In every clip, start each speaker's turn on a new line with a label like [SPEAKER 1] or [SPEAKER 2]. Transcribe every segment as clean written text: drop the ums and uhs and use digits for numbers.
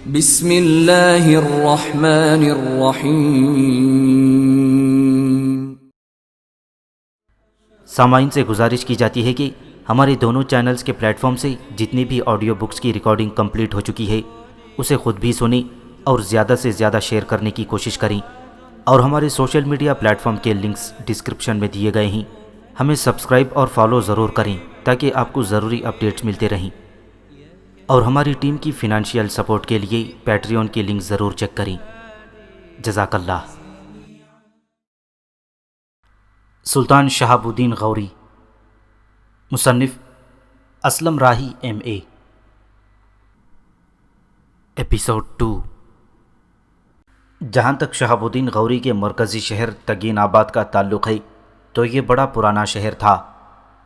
[SPEAKER 1] بسم اللہ الرحمن الرحیم۔
[SPEAKER 2] سامعین سے گزارش کی جاتی ہے کہ ہمارے دونوں چینلز کے پلیٹ فارم سے جتنی بھی آڈیو بکس کی ریکارڈنگ کمپلیٹ ہو چکی ہے اسے خود بھی سنیں اور زیادہ سے زیادہ شیئر کرنے کی کوشش کریں، اور ہمارے سوشل میڈیا پلیٹ فارم کے لنکس ڈسکرپشن میں دیے گئے ہیں، ہمیں سبسکرائب اور فالو ضرور کریں تاکہ آپ کو ضروری اپڈیٹس ملتے رہیں، اور ہماری ٹیم کی فنانشیل سپورٹ کے لیے پیٹریون کے لنک ضرور چیک کریں۔ جزاک اللہ۔ سلطان شہاب الدین غوری، مصنف اسلم راہی MA۔ ایپیسوڈ 2۔ جہاں تک شہاب الدین غوری کے مرکزی شہر تگین آباد کا تعلق ہے تو یہ بڑا پرانا شہر تھا۔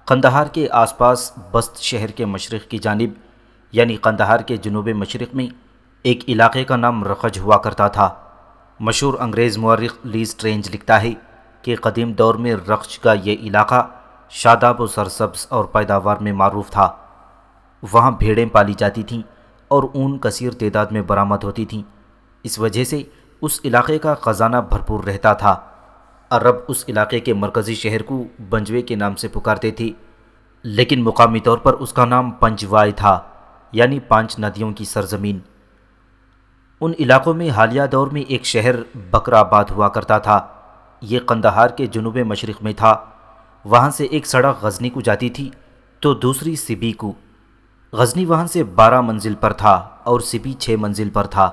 [SPEAKER 2] قندھار کے آس پاس بست شہر کے مشرق کی جانب یعنی قندھار کے جنوب مشرق میں ایک علاقے کا نام رخج ہوا کرتا تھا۔ مشہور انگریز مورخ لی سٹرینج لکھتا ہے کہ قدیم دور میں رخج کا یہ علاقہ شاداب و سرسبز اور پیداوار میں معروف تھا۔ وہاں بھیڑیں پالی جاتی تھیں اور اون کثیر تعداد میں برآمد ہوتی تھیں، اس وجہ سے اس علاقے کا خزانہ بھرپور رہتا تھا۔ عرب اس علاقے کے مرکزی شہر کو بنجوے کے نام سے پکارتے تھے، لیکن مقامی طور پر اس کا نام پنجوائے تھا، یعنی 5 ندیوں کی سرزمین۔ ان علاقوں میں حالیہ دور میں ایک شہر بکر آباد ہوا کرتا تھا، یہ قندھار کے جنوب مشرق میں تھا۔ وہاں سے ایک سڑک غزنی کو جاتی تھی تو دوسری سبی کو۔ غزنی وہاں سے 12 منزل پر تھا اور سبی 6 منزل پر تھا۔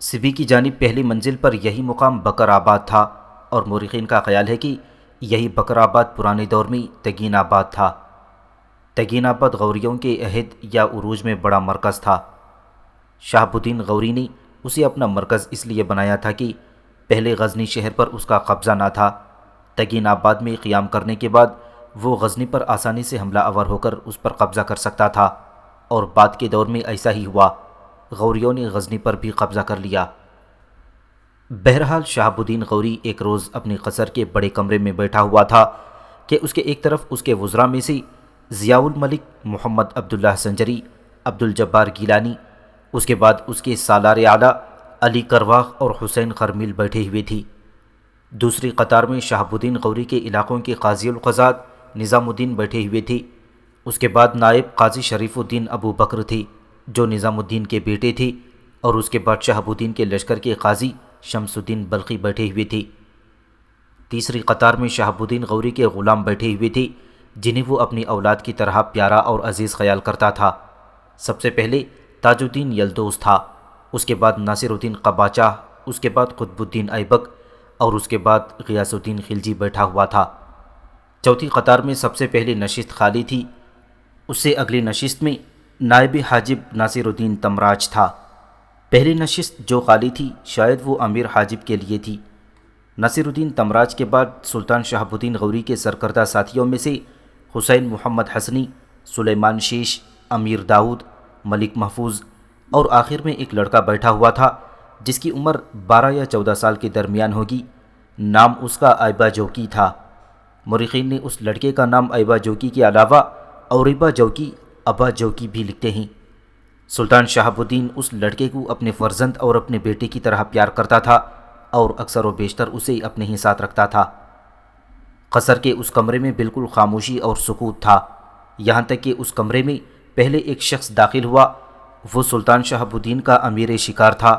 [SPEAKER 2] سبی کی جانب پہلی منزل پر یہی مقام بکر آباد تھا، اور مورخین کا خیال ہے کہ یہی بکر آباد پرانے دور میں تگین آباد تھا۔ تگین آباد غوریوں کے عہد یا عروج میں بڑا مرکز تھا۔ شہاب الدین غوری نے اسے اپنا مرکز اس لیے بنایا تھا کہ پہلے غزنی شہر پر اس کا قبضہ نہ تھا۔ تگین آباد میں قیام کرنے کے بعد وہ غزنی پر آسانی سے حملہ آور ہو کر اس پر قبضہ کر سکتا تھا، اور بعد کے دور میں ایسا ہی ہوا، غوریوں نے غزنی پر بھی قبضہ کر لیا۔ بہرحال شہاب الدین غوری ایک روز اپنے قصر کے بڑے کمرے میں بیٹھا ہوا تھا کہ اس کے ایک طرف اس کے وزراء میں سے ضیاء الملک محمد عبداللہ سنجری، عبدالجبار گیلانی، اس کے بعد اس کے سالار اعلیٰ علی کرواخ اور حسین خرمیل بیٹھے ہوئے تھی۔ دوسری قطار میں شہاب الدین غوری کے علاقوں کے قاضی القضات نظام الدین بیٹھے ہوئے تھے۔ اس کے بعد نائب قاضی شریف الدین ابو بکر تھے جو نظام الدین کے بیٹے تھے، اور اس کے بعد شہاب الدین کے لشکر کے قاضی شمس الدین بلخی بیٹھے ہوئے تھے۔ تیسری قطار میں شہاب الدین غوری کے غلام بیٹھے ہوئے تھے جنہیں وہ اپنی اولاد کی طرح پیارا اور عزیز خیال کرتا تھا۔ سب سے پہلے تاج الدین یلدوز تھا، اس کے بعد ناصر الدین قباچہ، اس کے بعد قطب الدین ایبک، اور اس کے بعد غیاث الدین خلجی بیٹھا ہوا تھا۔ چوتھی قطار میں سب سے پہلی نشست خالی تھی، اس سے اگلی نشست میں نائب حاجب ناصر الدین تمراج تھا۔ پہلی نشست جو خالی تھی شاید وہ امیر حاجب کے لیے تھی۔ ناصر الدین تمراج کے بعد سلطان شہاب الدین غوری کے سرکردہ ساتھیوں میں سے حسین محمد حسنی، سلیمان شیش، امیر داؤد، ملک محفوظ، اور آخر میں ایک لڑکا بیٹھا ہوا تھا جس کی عمر 12 یا 14 سال کے درمیان ہوگی، نام اس کا ایبا جوکی تھا۔ مورخین نے اس لڑکے کا نام ایبا جوکی کے علاوہ اوریبا جوکی، ابا جوکی بھی لکھتے ہیں۔ سلطان شہاب الدین اس لڑکے کو اپنے فرزند اور اپنے بیٹے کی طرح پیار کرتا تھا اور اکثر و بیشتر اسے اپنے ہی ساتھ رکھتا تھا۔ قصر کے اس کمرے میں بالکل خاموشی اور سکوت تھا، یہاں تک کہ اس کمرے میں پہلے ایک شخص داخل ہوا۔ وہ سلطان شہاب الدین کا امیر شکار تھا،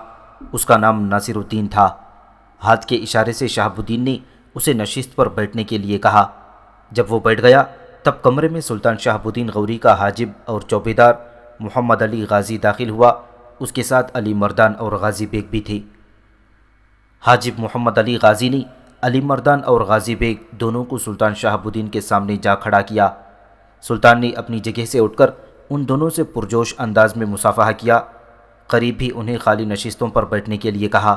[SPEAKER 2] اس کا نام ناصر الدین تھا۔ ہاتھ کے اشارے سے شہاب الدین نے اسے نشست پر بیٹھنے کے لیے کہا۔ جب وہ بیٹھ گیا تب کمرے میں سلطان شہاب الدین غوری کا حاجب اور چوبیدار محمد علی غازی داخل ہوا، اس کے ساتھ علی مردان اور غازی بیگ بھی تھے۔ حاجب محمد علی غازی نے علی مردان اور غازی بیگ دونوں کو سلطان شہاب الدین کے سامنے جا کھڑا کیا۔ سلطان نے اپنی جگہ سے اٹھ کر ان دونوں سے پرجوش انداز میں مصافحہ کیا، قریب بھی انہیں خالی نشستوں پر بیٹھنے کے لیے کہا۔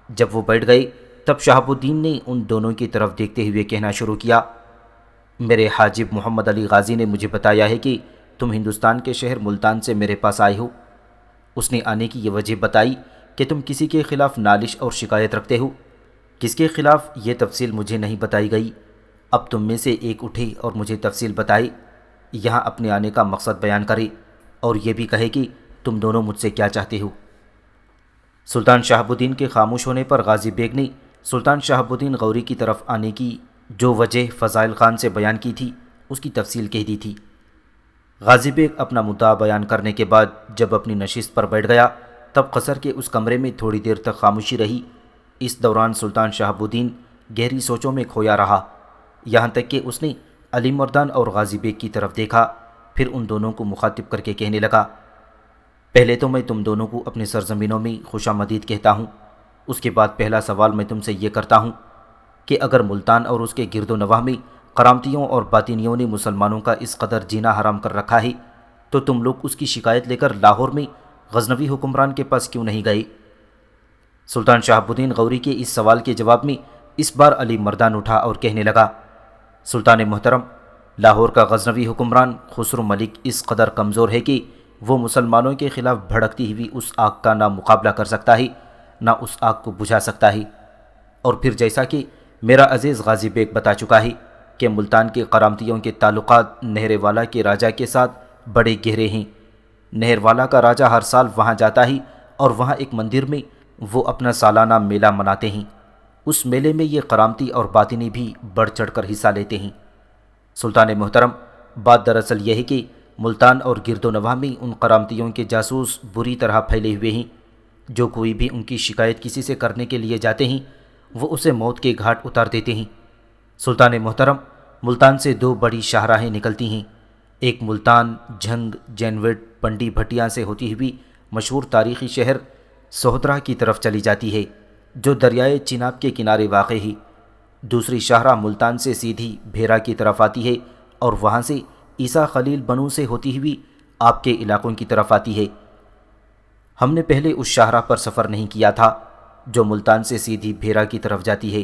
[SPEAKER 2] جب وہ بیٹھ گئے تب شہاب الدین نے ان دونوں کی طرف دیکھتے ہوئے کہنا شروع کیا، میرے حاجب محمد علی غازی نے مجھے بتایا ہے کہ تم ہندوستان کے شہر ملتان سے میرے پاس آئے ہو۔ اس نے آنے کی یہ وجہ بتائی کہ تم کسی کے خلاف نالش اور شکایت رکھتے ہو۔ کس کے خلاف یہ تفصیل مجھے نہیں بتائی گئی، اب تم میں سے ایک اٹھے اور مجھے تفصیل بتائے، یہاں اپنے آنے کا مقصد بیان کرے اور یہ بھی کہے کہ تم دونوں مجھ سے کیا چاہتے ہو۔ سلطان شہاب الدین کے خاموش ہونے پر غازی بیگ نے سلطان شہاب الدین غوری کی طرف آنے کی جو وجہ فضائل خان سے بیان کی تھی اس کی تفصیل کہہ دی تھی۔ غازی بیگ اپنا مدعا بیان کرنے کے بعد جب اپنی نشست پر بیٹھ گیا تب قصر کے اس کمرے میں تھوڑی دیر تک خاموشی رہی۔ اس دوران سلطان شہاب الدین گہری سوچوں میں کھویا رہا، یہاں تک کہ اس نے علی مردان اور غازی بیگ کی طرف دیکھا، پھر ان دونوں کو مخاطب کر کے کہنے لگا، پہلے تو میں تم دونوں کو اپنے سرزمینوں میں خوش آمدید کہتا ہوں۔ اس کے بعد پہلا سوال میں تم سے یہ کرتا ہوں کہ اگر ملتان اور اس کے گرد و نواح میں کرامتیوں اور باطنیوں نے مسلمانوں کا اس قدر جینا حرام کر رکھا ہے تو تم لوگ اس کی شکایت لے کر لاہور میں غزنوی حکمران کے پاس کیوں نہیں گئے؟ سلطان شہاب الدین غوری کے اس سوال کے جواب میں اس بار علی مردان اٹھا اور کہنے لگا، سلطان محترم، لاہور کا غزنوی حکمران خسرو ملک اس قدر کمزور ہے کہ وہ مسلمانوں کے خلاف بھڑکتی ہوئی اس آگ کا نہ مقابلہ کر سکتا ہے نہ اس آگ کو بجھا سکتا ہے، اور پھر جیسا کہ میرا عزیز غازی بیگ بتا چکا ہے کہ ملتان کے کرامتیوں کے تعلقات نہر والا کے راجہ کے ساتھ بڑے گہرے ہیں۔ نہر والا کا راجہ ہر سال وہاں جاتا ہے اور وہاں ایک مندر میں وہ اپنا سالانہ میلہ مناتے ہیں۔ اس میلے میں یہ کرامتی اور باطنی بھی بڑھ چڑھ کر حصہ لیتے ہیں۔ سلطان محترم، بات دراصل یہ ہے کہ ملتان اور گرد و نواح میں ان کرامتیوں کے جاسوس بری طرح پھیلے ہوئے ہیں، جو کوئی بھی ان کی شکایت کسی سے کرنے کے لیے جاتے ہیں وہ اسے موت کے گھاٹ اتار دیتے ہیں۔ سلطان محترم، ملتان سے دو بڑی شاہراہیں نکلتی ہیں، ایک ملتان جھنگ جینوٹ پنڈی بھٹیاں سے ہوتی ہوئی مشہور تاریخی شہر سہدرہ کی طرف چلی جاتی ہے جو دریائے چناب کے کنارے واقع ہے، دوسری شاہراہ ملتان سے سیدھی بھیرا کی طرف آتی ہے اور وہاں سے عیسیٰ خلیل بنو سے ہوتی ہوئی آپ کے علاقوں کی طرف آتی ہے۔ ہم نے پہلے اس شاہراہ پر سفر نہیں کیا تھا جو ملتان سے سیدھی بھیرا کی طرف جاتی ہے،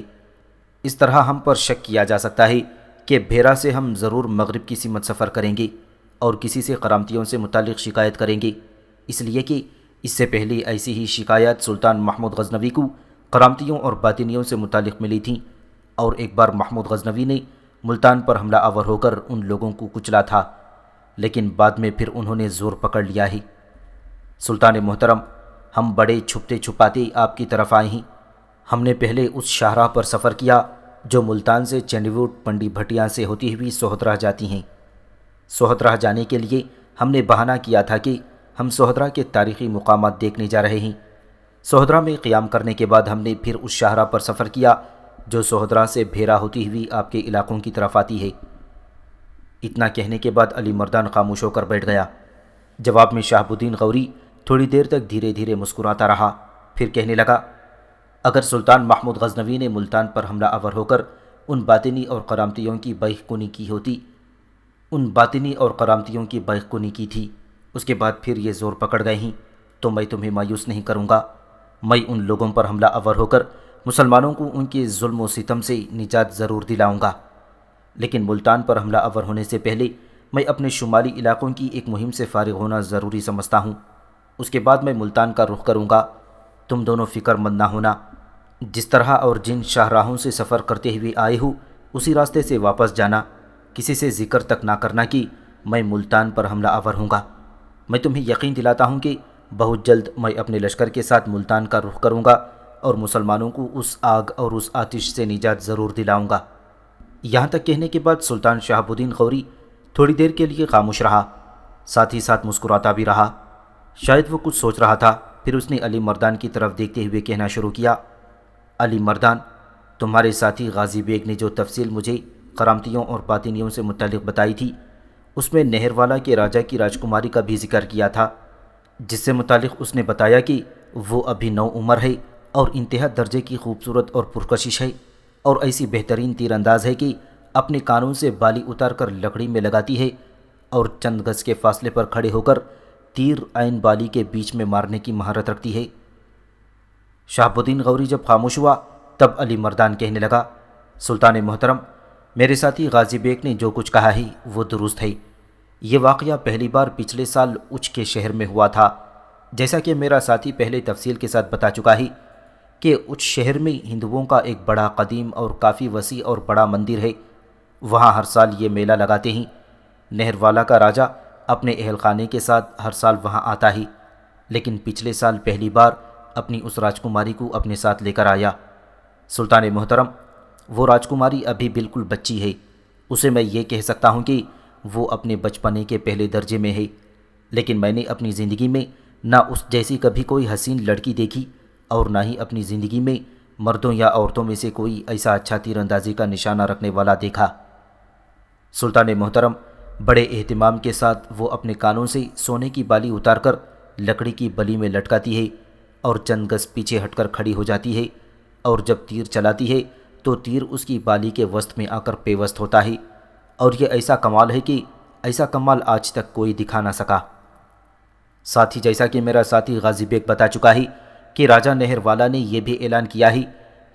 [SPEAKER 2] اس طرح ہم پر شک کیا جا سکتا ہے کہ بھیرا سے ہم ضرور مغرب کی سمت سفر کریں گے اور کسی سے کرامتیوں سے متعلق شکایت کریں گے، اس لیے کہ اس سے پہلے ایسی ہی شکایات سلطان محمود غزنوی کو کرامتیوں اور باطنیوں سے متعلق ملی تھیں، اور ایک بار محمود غزنوی نے ملتان پر حملہ آور ہو کر ان لوگوں کو کچلا تھا، لیکن بعد میں پھر انہوں نے زور پکڑ لیا ہے۔ سلطان محترم، ہم بڑے چھپتے چھپاتے آپ کی طرف آئے ہیں۔ ہم نے پہلے اس شاہراہ پر سفر کیا جو ملتان سے چینڈیوٹ پنڈی بھٹیاں سے ہوتی ہوئی سہدرہ جاتی ہیں۔ سہدرہ جانے کے لیے ہم نے بہانہ کیا تھا کہ ہم سہدرہ کے تاریخی مقامات دیکھنے جا رہے ہیں۔ سہدرہ میں قیام کرنے کے بعد ہم نے پھر اس شاہراہ پر سفر کیا جو سہدرہ سے بھیرا ہوتی ہوئی آپ کے علاقوں کی طرف آتی ہے۔ اتنا کہنے کے بعد علی مردان خاموش ہو کر بیٹھ گیا۔ جواب میں شہاب الدین غوری تھوڑی دیر تک دھیرے دھیرے مسکراتا رہا، پھر کہنے لگا، اگر سلطان محمود غزنوی نے ملتان پر حملہ آور ہو کر ان باطنی اور کرامتیوں کی بیخ کنی کی تھی، اس کے بعد پھر یہ زور پکڑ گئے ہیں، تو میں تمہیں مایوس نہیں کروں گا۔ میں ان لوگوں پر حملہ آور ہو کر مسلمانوں کو ان کے ظلم و ستم سے نجات ضرور دلاؤں گا، لیکن ملتان پر حملہ آور ہونے سے پہلے میں اپنے شمالی علاقوں کی ایک مہم سے فارغ ہونا ضروری سمجھتا ہوں۔ اس کے بعد میں ملتان کا رخ کروں گا۔ تم دونوں فکر مند نہ ہونا، جس طرح اور جن شاہراہوں سے سفر کرتے ہوئے آئے ہو اسی راستے سے واپس جانا، کسی سے ذکر تک نہ کرنا کہ میں ملتان پر حملہ آور ہوں گا۔ میں تمہیں یقین دلاتا ہوں کہ بہت جلد میں اپنے لشکر کے ساتھ ملتان کا رخ کروں گا اور مسلمانوں کو اس آگ اور اس آتش سے نجات ضرور دلاؤں گا۔ یہاں تک کہنے کے بعد سلطان شہاب الدین غوری تھوڑی دیر کے لیے خاموش رہا، ساتھ ہی ساتھ مسکراتا بھی رہا۔ شاید وہ کچھ سوچ رہا تھا، پھر اس نے علی مردان کی طرف دیکھتے ہوئے کہنا شروع کیا، علی مردان، تمہارے ساتھی غازی بیگ نے جو تفصیل مجھے کرامتیوں اور باطنیوں سے متعلق بتائی تھی اس میں نہر والا کے راجہ کی راجکماری کا بھی ذکر کیا تھا، جس سے متعلق اس نے بتایا کہ وہ ابھی نو عمر ہے اور انتہا درجے کی خوبصورت اور پرکشش ہے، اور ایسی بہترین تیر انداز ہے کہ اپنے کانوں سے بالی اتار کر لکڑی میں لگاتی ہے اور چند گز کے فاصلے پر کھڑے ہو کر تیر عین بالی کے بیچ میں مارنے کی مہارت رکھتی ہے۔ شہاب الدین غوری جب خاموش ہوا تب علی مردان کہنے لگا، سلطان محترم، میرے ساتھی غازی بیگ نے جو کچھ کہا ہے وہ درست ہے۔ یہ واقعہ پہلی بار پچھلے سال اچ کے شہر میں ہوا تھا، جیسا کہ میرا ساتھی پہلے تفصیل کے ساتھ بتا چکا ہے کہ اچ شہر میں ہندوؤں کا ایک بڑا قدیم اور کافی وسیع اور بڑا مندر ہے، وہاں ہر سال یہ میلہ لگاتے ہیں۔ نہر والا کا راجہ اپنے اہل خانے کے ساتھ ہر سال وہاں آتا ہے، لیکن پچھلے سال پہلی بار اپنی اس راجکماری کو اپنے ساتھ لے کر آیا۔ سلطان محترم، وہ راجکماری ابھی بالکل بچی ہے، اسے میں یہ کہہ سکتا ہوں کہ وہ اپنے بچپنے کے پہلے درجے میں ہے، لیکن میں نے اپنی زندگی میں نہ اس جیسی کبھی کوئی حسین لڑکی دیکھی اور نہ ہی اپنی زندگی میں مردوں یا عورتوں میں سے کوئی ایسا اچھا تیر اندازی کا نشانہ رکھنے والا دیکھا۔ سلطان محترم، بڑے اہتمام کے ساتھ وہ اپنے کانوں سے سونے کی بالی اتار کر لکڑی کی بلی میں لٹکاتی ہے اور چند گز پیچھے ہٹ کر کھڑی ہو جاتی ہے، اور جب تیر چلاتی ہے تو تیر اس کی بالی کے وسط میں آ کر پیوست ہوتا ہے، اور یہ ایسا کمال ہے کہ ایسا کمال آج تک کوئی دکھا نہ سکا۔ ساتھ ہی جیسا کہ میرا ساتھی غازی بیگ بتا چکا ہے کہ راجہ نہر والا نے یہ بھی اعلان کیا ہے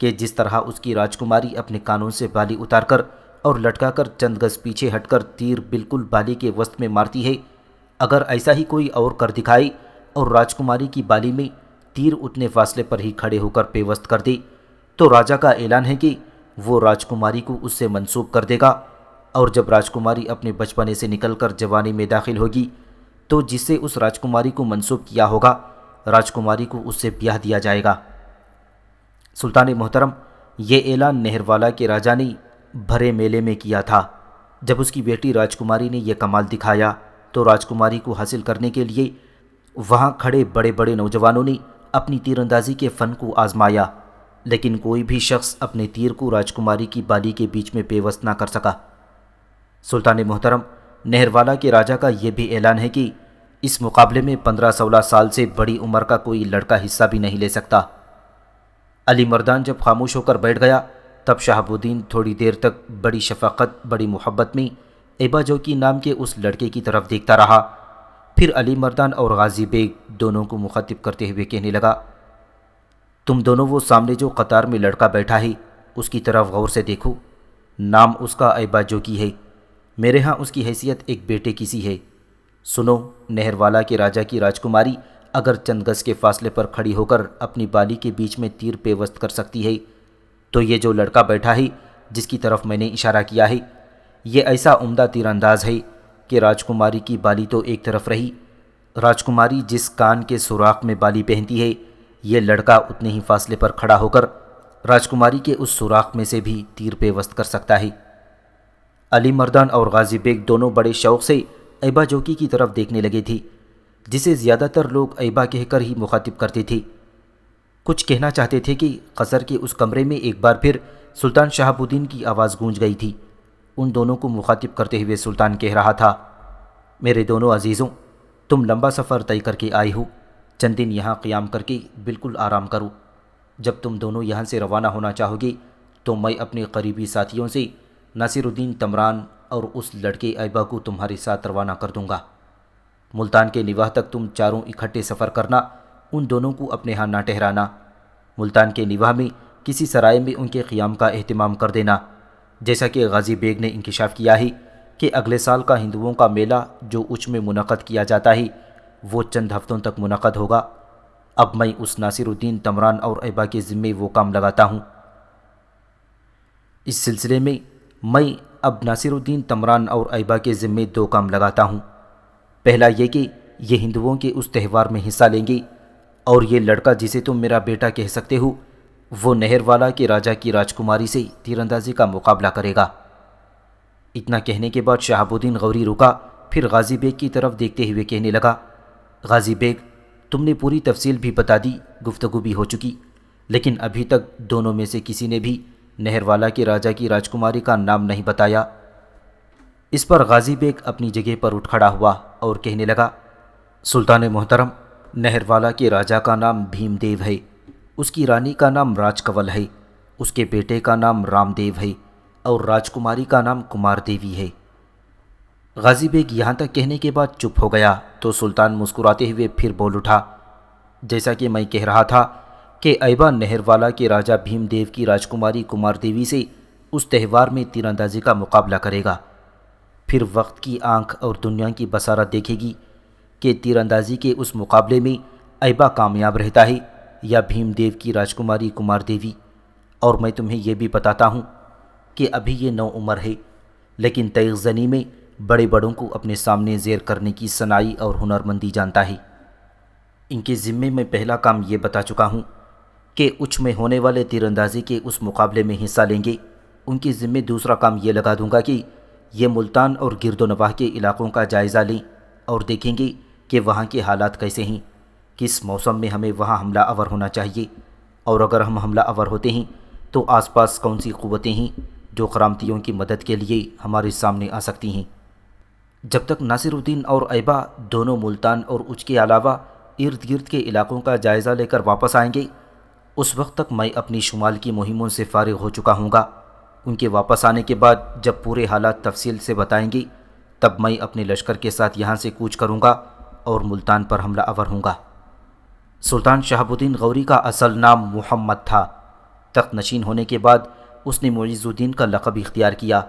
[SPEAKER 2] کہ جس طرح اس کی راجکماری اپنے کانوں سے بالی اتار کر اور لٹکا کر چند گز پیچھے ہٹ کر تیر بالکل بالی کے وسط میں مارتی ہے، اگر ایسا ہی کوئی اور کر دکھائے اور راجکماری کی بالی میں تیر اتنے فاصلے پر ہی کھڑے ہو کر پیوست کر دے تو راجہ کا اعلان ہے کہ وہ راجکماری کو اس سے منسوب کر دے گا، اور جب راجکماری اپنے بچپنے سے نکل کر جوانی میں داخل ہوگی تو جس سے اس راجکماری کو منسوب کیا ہوگا راجکماری کو اس سے بیاہ دیا جائے گا۔ سلطان محترم، یہ اعلان نہر والا کے راجہ نے بھرے میلے میں کیا تھا۔ جب اس کی بیٹی راجکماری نے یہ کمال دکھایا تو راجکماری کو حاصل کرنے کے لیے وہاں کھڑے بڑے بڑے نوجوانوں نے اپنی تیر اندازی کے فن کو آزمایا، لیکن کوئی بھی شخص اپنے تیر کو راجکماری کی بالی کے بیچ میں پیوست نہ کر سکا۔ سلطان محترم، نہر والا کے راجہ کا یہ بھی اعلان ہے کہ اس مقابلے میں 15-16 سال سے بڑی عمر کا کوئی لڑکا حصہ بھی نہیں لے سکتا۔ علی مردان جب خاموش ہو کر بیٹھ گیا تب شہاب الدین تھوڑی دیر تک بڑی شفقت بڑی محبت میں ایبا جوکی نام کے اس لڑکے کی طرف دیکھتا رہا، پھر علی مردان اور غازی بیگ دونوں کو مخاطب کرتے ہوئے کہنے لگا، تم دونوں وہ سامنے جو قطار میں لڑکا بیٹھا ہے اس کی طرف غور سے دیکھو، نام اس کا ایبا جوکی ہے، میرے ہاں اس کی حیثیت ایک بیٹے کی سی ہے۔ سنو، نہر والا کے راجہ کی راجکماری اگر چند گز کے فاصلے پر کھڑی ہو کر اپنی بالی کے بیچ میں تیر پیوست کر سکتی ہے تو یہ جو لڑکا بیٹھا ہے جس کی طرف میں نے اشارہ کیا ہے یہ ایسا عمدہ تیر انداز ہے کہ راجکماری کی بالی تو ایک طرف رہی، راجکماری جس کان کے سوراخ میں بالی پہنتی ہے یہ لڑکا اتنے ہی فاصلے پر کھڑا ہو کر راجکماری کے اس سوراخ میں سے بھی تیر پیوست کر سکتا ہے۔ علی مردان اور غازی بیگ دونوں بڑے شوق سے ایبا جوکی کی طرف دیکھنے لگے تھے، جسے زیادہ تر لوگ ایبا کہہ کر ہی مخاطب کرتے تھے۔ کچھ کہنا چاہتے تھے کہ قصر کے اس کمرے میں ایک بار پھر سلطان شہاب الدین کی آواز گونج گئی تھی۔ ان دونوں کو مخاطب کرتے ہوئے سلطان کہہ رہا تھا، میرے دونوں عزیزوں، تم لمبا سفر طے کر کے آئے ہو، چند دن یہاں قیام کر کے بالکل آرام کرو۔ جب تم دونوں یہاں سے روانہ ہونا چاہو گے تو میں اپنے قریبی ساتھیوں سے ناصر الدین تمران اور اس لڑکے ایبا کو تمہارے ساتھ روانہ کر دوں گا۔ ملتان کے نواح تک تم چاروں اکٹھے سفر کرنا، ان دونوں کو اپنے ہاں نہ ٹھہرانا۔ ملتان کے نواح میں کسی سرائے میں ان کے قیام کا اہتمام کر دینا، جیسا کہ غازی بیگ نے انکشاف کیا ہے کہ اگلے سال کا ہندوؤں کا میلہ جو اچ میں منعقد کیا جاتا ہے وہ چند ہفتوں تک منعقد ہوگا۔ اب میں اس ناصر الدین تمران اور ایبا کے ذمے وہ کام لگاتا ہوں۔ اس سلسلے میں میں اب ناصر الدین تمران اور ایبا کے ذمے 2 کام لگاتا ہوں۔ پہلا یہ کہ یہ ہندوؤں کے اس تہوار میں حصہ لیں گے، اور یہ لڑکا جسے تم میرا بیٹا کہہ سکتے ہو وہ نہر والا کے راجہ کی راجکماری سے تیر اندازی کا مقابلہ کرے گا۔ اتنا کہنے کے بعد شہاب الدین غوری رکا، پھر غازی بیگ کی طرف دیکھتے ہوئے کہنے لگا، غازی بیگ، تم نے پوری تفصیل بھی بتا دی، گفتگو بھی ہو چکی، لیکن ابھی تک دونوں میں سے کسی نے بھی نہر والا کے راجہ کی راجکماری کا نام نہیں بتایا۔ اس پر غازی بیگ اپنی جگہ پر اٹھ کھڑا ہوا اور کہنے لگا، سلطان محترم، نہر والا کے راجہ کا نام بھیم دیو ہے، اس کی رانی کا نام راج کنول ہے، اس کے بیٹے کا نام رام دیو ہے، اور راجکماری کا نام کمار دیوی ہے۔ غازی بیگ یہاں تک کہنے کے بعد چپ ہو گیا تو سلطان مسکراتے ہوئے پھر بول اٹھا، جیسا کہ میں کہہ رہا تھا کہ ایبا نہر والا کے راجہ بھیم دیو کی راجکماری کمار دیوی سے اس تہوار میں تیر اندازی کا مقابلہ کرے گا۔ پھر وقت کی آنکھ اور دنیا کی بصارت دیکھے گی کہ تیر اندازی کے اس مقابلے میں ایبا کامیاب رہتا ہے یا بھیم دیو کی راجکماری کمار دیوی۔ اور میں تمہیں یہ بھی بتاتا ہوں کہ ابھی یہ نو عمر ہے، لیکن تیغ زنی میں بڑے بڑوں کو اپنے سامنے زیر کرنے کی صناعی اور ہنرمندی جانتا ہے۔ ان کے ذمے میں پہلا کام یہ بتا چکا ہوں کہ اچھ میں ہونے والے تیر اندازی کے اس مقابلے میں حصہ لیں گے۔ ان کے ذمے دوسرا کام یہ لگا دوں گا کہ یہ ملتان اور گرد و نواح کے علاقوں کا جائزہ لیں اور دیکھیں گے کہ وہاں کے حالات کیسے ہیں، کس موسم میں ہمیں وہاں حملہ آور ہونا چاہیے، اور اگر ہم حملہ آور ہوتے ہیں تو آس پاس کون سی قوتیں ہیں جو قرامتیوں کی مدد کے لیے ہمارے سامنے آ سکتی ہیں۔ جب تک ناصر الدین اور ایبا دونوں ملتان اور اچھ کے علاوہ ارد گرد کے علاقوں کا جائزہ لے کر واپس آئیں گے، اس وقت تک میں اپنی شمال کی مہموں سے فارغ ہو چکا ہوں گا۔ ان کے واپس آنے کے بعد جب پورے حالات تفصیل سے بتائیں گے، تب میں اپنے لشکر کے ساتھ یہاں سے کوچ کروں گا اور ملتان پر حملہ آور ہوں گا۔ سلطان شہاب الدین غوری کا اصل نام محمد تھا۔ تخت نشین ہونے کے بعد اس نے معیز الدین کا لقب اختیار کیا،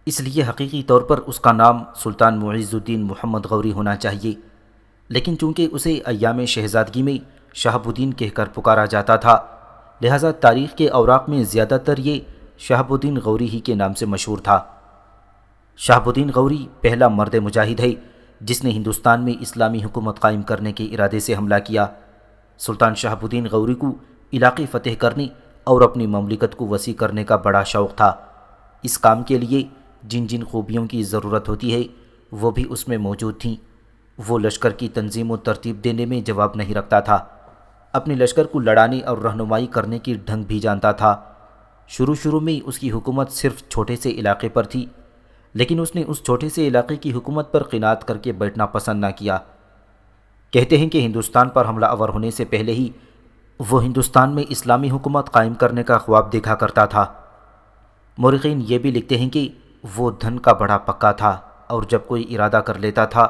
[SPEAKER 2] اس لیے حقیقی طور پر اس کا نام سلطان معیز الدین محمد غوری ہونا چاہیے، لیکن چونکہ اسے ایام شہزادگی میں شہاب الدین کہہ کر پکارا جاتا تھا، لہٰذا تاریخ کے اوراق میں زیادہ تر یہ شہاب الدین غوری ہی کے نام سے مشہور تھا۔ شہاب الدین غوری پہلا مرد مجاہد ہے جس نے ہندوستان میں اسلامی حکومت قائم کرنے کے ارادے سے حملہ کیا۔ سلطان شہاب الدین غوری کو علاقے فتح کرنے اور اپنی مملکت کو وسیع کرنے کا بڑا شوق تھا۔ اس کام کے لیے جن جن خوبیوں کی ضرورت ہوتی ہے وہ بھی اس میں موجود تھیں۔ وہ لشکر کی تنظیم و ترتیب دینے میں جواب نہیں رکھتا تھا، اپنے لشکر کو لڑانے اور رہنمائی کرنے کی ڈھنگ بھی جانتا تھا۔ شروع میں اس کی حکومت صرف چھوٹے سے علاقے پر تھی، لیکن اس نے اس چھوٹے سے علاقے کی حکومت پر قناعت کر کے بیٹھنا پسند نہ کیا۔ کہتے ہیں کہ ہندوستان پر حملہ آور ہونے سے پہلے ہی وہ ہندوستان میں اسلامی حکومت قائم کرنے کا خواب دیکھا کرتا تھا۔ مورخین یہ بھی لکھتے ہیں کہ وہ دھن کا بڑا پکا تھا اور جب کوئی ارادہ کر لیتا تھا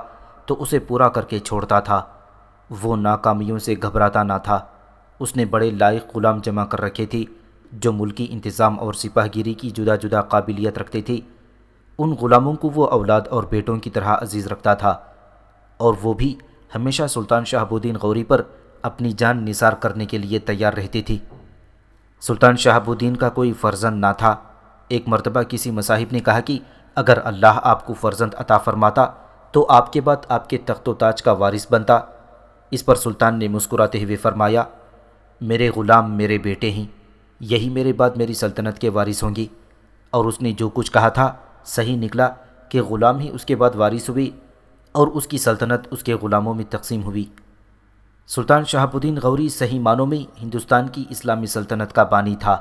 [SPEAKER 2] تو اسے پورا کر کے چھوڑتا تھا۔ وہ ناکامیوں سے گھبراتا نہ تھا۔ اس نے بڑے لائق غلام جمع کر رکھے تھے جو ملکی انتظام اور سپاہ گیری کی جدا جدا قابلیت رکھتے تھے۔ ان غلاموں کو وہ اولاد اور بیٹوں کی طرح عزیز رکھتا تھا، اور وہ بھی ہمیشہ سلطان شہاب الدین غوری پر اپنی جان نثار کرنے کے لیے تیار رہتے تھے۔ سلطان شہاب الدین کا کوئی فرزند نہ تھا۔ ایک مرتبہ کسی مصاحب نے کہا کہ اگر اللہ آپ کو فرزند عطا فرماتا تو آپ کے بعد آپ کے تخت و تاج کا وارث بنتا۔ اس پر سلطان نے مسکراتے ہوئے فرمایا، میرے غلام میرے بیٹے ہیں، یہی میرے بعد میری سلطنت کے وارث ہوں گے۔ اور اس نے جو کچھ کہا تھا صحیح نکلا کہ غلام ہی اس کے بعد وارث ہوئے اور اس کی سلطنت اس کے غلاموں میں تقسیم ہوئی۔ سلطان شہاب الدین غوری صحیح معنوں میں ہندوستان کی اسلامی سلطنت کا بانی تھا۔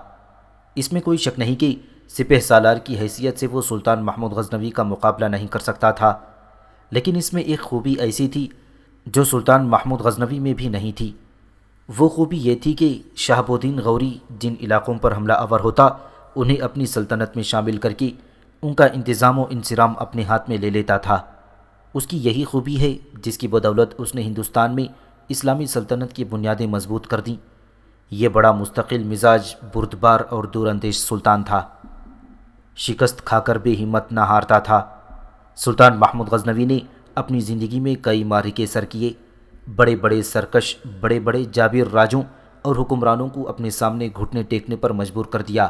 [SPEAKER 2] اس میں کوئی شک نہیں کہ سپہ سالار کی حیثیت سے وہ سلطان محمود غزنوی کا مقابلہ نہیں کر سکتا تھا، لیکن اس میں ایک خوبی ایسی تھی جو سلطان محمود غزنوی میں بھی نہیں تھی۔ وہ خوبی یہ تھی کہ شہاب الدین غوری جن علاقوں پر حملہ آور ہوتا انہیں اپنی سلطنت میں شامل کر کے ان کا انتظام و انصرام اپنے ہاتھ میں لے لیتا تھا۔ اس کی یہی خوبی ہے جس کی بدولت اس نے ہندوستان میں اسلامی سلطنت کی بنیادیں مضبوط کر دیں۔ یہ بڑا مستقل مزاج، بردبار اور دور اندیش سلطان تھا۔ شکست کھا کر بے ہمت نہ ہارتا تھا۔ سلطان محمود غزنوی نے اپنی زندگی میں کئی معرکے سر کیے، بڑے بڑے سرکش، بڑے بڑے جابر راجوں اور حکمرانوں کو اپنے سامنے گھٹنے ٹیکنے پر مجبور کر دیا۔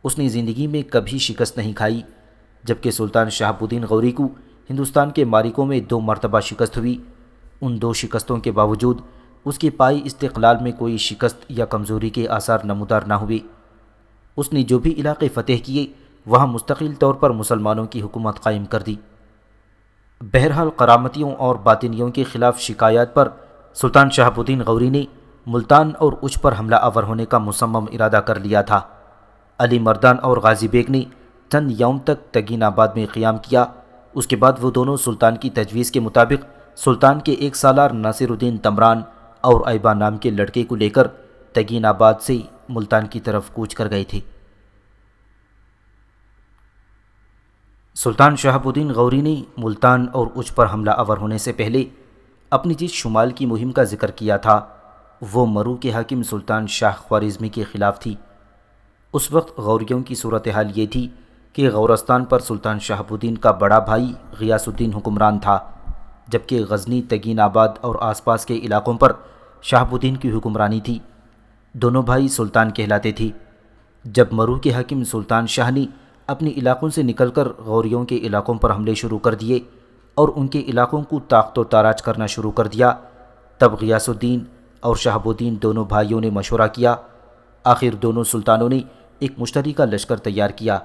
[SPEAKER 2] اس نے زندگی میں کبھی شکست نہیں کھائی، جبکہ سلطان شہاب الدین غوری کو ہندوستان کے معرکوں میں 2 مرتبہ شکست ہوئی۔ ان 2 شکستوں کے باوجود اس کے پائی استقلال میں کوئی شکست یا کمزوری کے آثار نمودار نہ ہوئے۔ اس نے جو بھی علاقے فتح کیے وہاں مستقل طور پر مسلمانوں کی حکومت قائم کر دی۔ بہرحال کرامتیوں اور باطنیوں کے خلاف شکایات پر سلطان شہاب الدین غوری نے ملتان اور اچھ پر حملہ آور ہونے کا مصمم ارادہ کر لیا تھا۔ علی مردان اور غازی بیگ نے چند یوم تک تگین آباد میں قیام کیا۔ اس کے بعد وہ دونوں سلطان کی تجویز کے مطابق سلطان کے 1 سالار ناصر الدین تمران اور ایبا نام کے لڑکے کو لے کر تگین آباد سے ملتان کی طرف کوچ کر گئے تھے۔ سلطان شہاب الدین غوری نے ملتان اور اچھ پر حملہ آور ہونے سے پہلے اپنی جس شمال کی مہم کا ذکر کیا تھا وہ مرو کے حاکم سلطان شاہ خوارزمی کے خلاف تھی۔ اس وقت غوریوں کی صورتحال یہ تھی کہ غورستان پر سلطان شہاب الدین کا بڑا بھائی غیاث الدین حکمران تھا، جبکہ غزنی، تگین آباد اور آس پاس کے علاقوں پر شہاب الدین کی حکمرانی تھی۔ دونوں بھائی سلطان کہلاتے تھے۔ جب مرو کے حاکم سلطان شاہ نے اپنے علاقوں سے نکل کر غوریوں کے علاقوں پر حملے شروع کر دیے اور ان کے علاقوں کو طاقت و تاراج کرنا شروع کر دیا تب غیاث الدین اور شہاب الدین دونوں بھائیوں نے مشورہ کیا۔ آخر دونوں سلطانوں نے ایک مشترکہ لشکر تیار کیا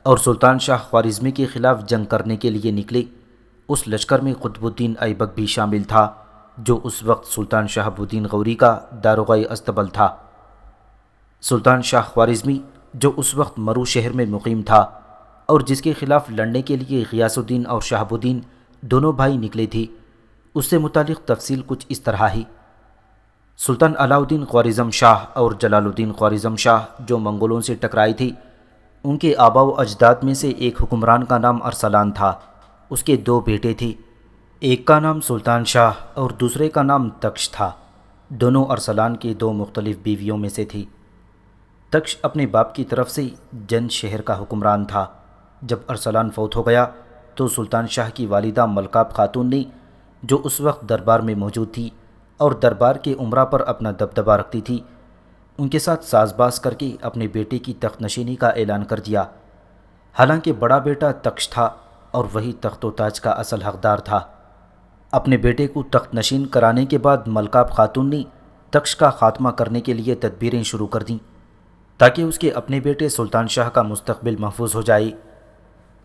[SPEAKER 2] اور سلطان شاہ خوارزمی کے خلاف جنگ کرنے کے لیے نکلے۔ اس لشکر میں قطب الدین ایبک بھی شامل تھا، جو اس وقت سلطان شہاب الدین غوری کا داروغہ استبل تھا۔ سلطان شاہ خوارزمی جو اس وقت مرو شہر میں مقیم تھا اور جس کے خلاف لڑنے کے لیے غیاث الدین اور شہاب الدین دونوں بھائی نکلے تھے، اس سے متعلق تفصیل کچھ اس طرح ہے۔ سلطان علاء الدین خوارزم شاہ اور جلال الدین خوارزم شاہ جو منگولوں سے ٹکرائے تھے، ان کے آباء و اجداد میں سے ایک حکمران کا نام ارسلان تھا۔ اس کے دو بیٹے تھے، ایک کا نام سلطان شاہ اور دوسرے کا نام تکش تھا۔ دونوں ارسلان کے دو مختلف بیویوں میں سے تھی۔ تکش اپنے باپ کی طرف سے جن شہر کا حکمران تھا۔ جب ارسلان فوت ہو گیا تو سلطان شاہ کی والدہ ملکاب خاتون نے، جو اس وقت دربار میں موجود تھی اور دربار کے امراء پر اپنا دبدبہ رکھتی تھی، ان کے ساتھ ساز باز کر کے اپنے بیٹے کی تخت نشینی کا اعلان کر دیا۔ حالانکہ بڑا بیٹا تکش تھا اور وہی تخت و تاج کا اصل حقدار تھا۔ اپنے بیٹے کو تخت نشین کرانے کے بعد ملکاب خاتون نے تکش کا خاتمہ کرنے کے لیے تدبیریں شروع کر دیں تاکہ اس کے اپنے بیٹے سلطان شاہ کا مستقبل محفوظ ہو جائے۔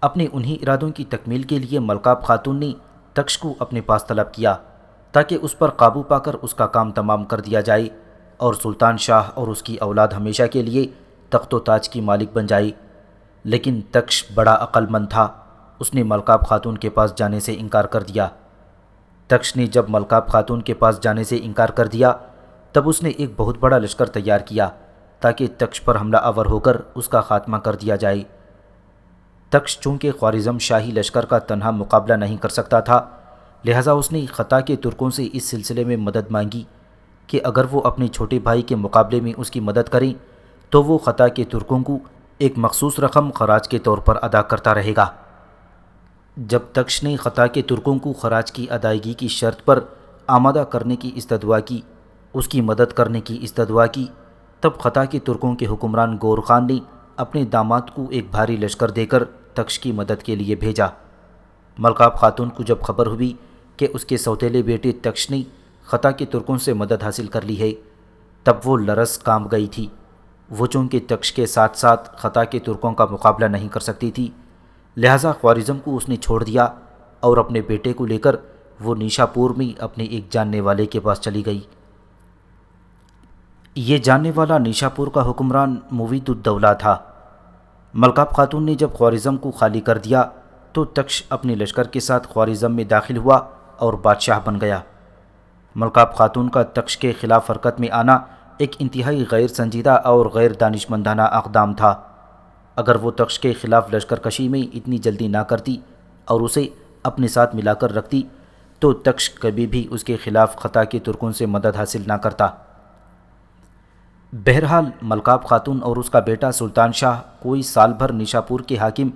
[SPEAKER 2] اپنے انہی ارادوں کی تکمیل کے لیے ملکاب خاتون نے تکش کو اپنے پاس طلب کیا تاکہ اس پر قابو پا کر اس کا کام تمام کر دیا جائے اور سلطان شاہ اور اس کی اولاد ہمیشہ کے لیے تخت و تاج کی مالک بن جائے۔ لیکن تکش بڑا عقل مند تھا، اس نے ملکاب خاتون کے پاس جانے سے انکار کر دیا۔ تکش نے جب ملکاب خاتون کے پاس جانے سے انکار کر دیا تب اس نے ایک بہت بڑا لشکر تیار کیا تاکہ تکش پر حملہ آور ہو کر اس کا خاتمہ کر دیا جائے۔ تکش چونکہ خوارزم شاہی لشکر کا تنہا مقابلہ نہیں کر سکتا تھا، لہٰذا اس نے خطا کے ترکوں سے اس سلسلے میں مدد مانگی کہ اگر وہ اپنے چھوٹے بھائی کے مقابلے میں اس کی مدد کریں تو وہ خطا کے ترکوں کو ایک مخصوص رقم خراج کے طور پر ادا کرتا رہے گا۔ جب تکش نے خطا کے ترکوں کو خراج کی ادائیگی کی شرط پر آمادہ کرنے کی استدعا کی، اس کی مدد کرنے کی استدعا کی، تب خطا کے ترکوں کے حکمران گور خان نے اپنے داماد کو ایک بھاری لشکر دے کر تکش کی مدد کے لیے بھیجا۔ ملکاب خاتون کو جب خبر ہوئی کہ اس کے سوتیلے بیٹے تکش نے خطا کے ترکوں سے مدد حاصل کر لی ہے، تب وہ لرز کام گئی تھی۔ وہ چونکہ تکش کے ساتھ ساتھ خطا کے ترکوں کا مقابلہ نہیں کر سکتی تھی، لہٰذا خوارزم کو اس نے چھوڑ دیا اور اپنے بیٹے کو لے کر وہ نیشا پور میں اپنے ایک جاننے والے کے پاس چلی گئی۔ یہ جاننے والا نیشا پور کا حکمران موید الدولہ تھا۔ ملکاب خاتون نے جب خوارزم کو خالی کر دیا تو تکش اپنے لشکر کے ساتھ خوارزم میں داخل ہوا اور بادشاہ بن گیا۔ ملکاب خاتون کا تکش کے خلاف حرکت میں آنا ایک انتہائی غیر سنجیدہ اور غیر دانشمندانہ اقدام تھا۔ اگر وہ تکش کے خلاف لشکر کشی میں اتنی جلدی نہ کرتی اور اسے اپنے ساتھ ملا کر رکھتی تو تکش کبھی بھی اس کے خلاف خطا کے ترکوں سے مدد حاصل نہ کرتا۔ بہرحال ملکاب خاتون اور اس کا بیٹا سلطان شاہ کوئی سال بھر نیشا پور کے حاکم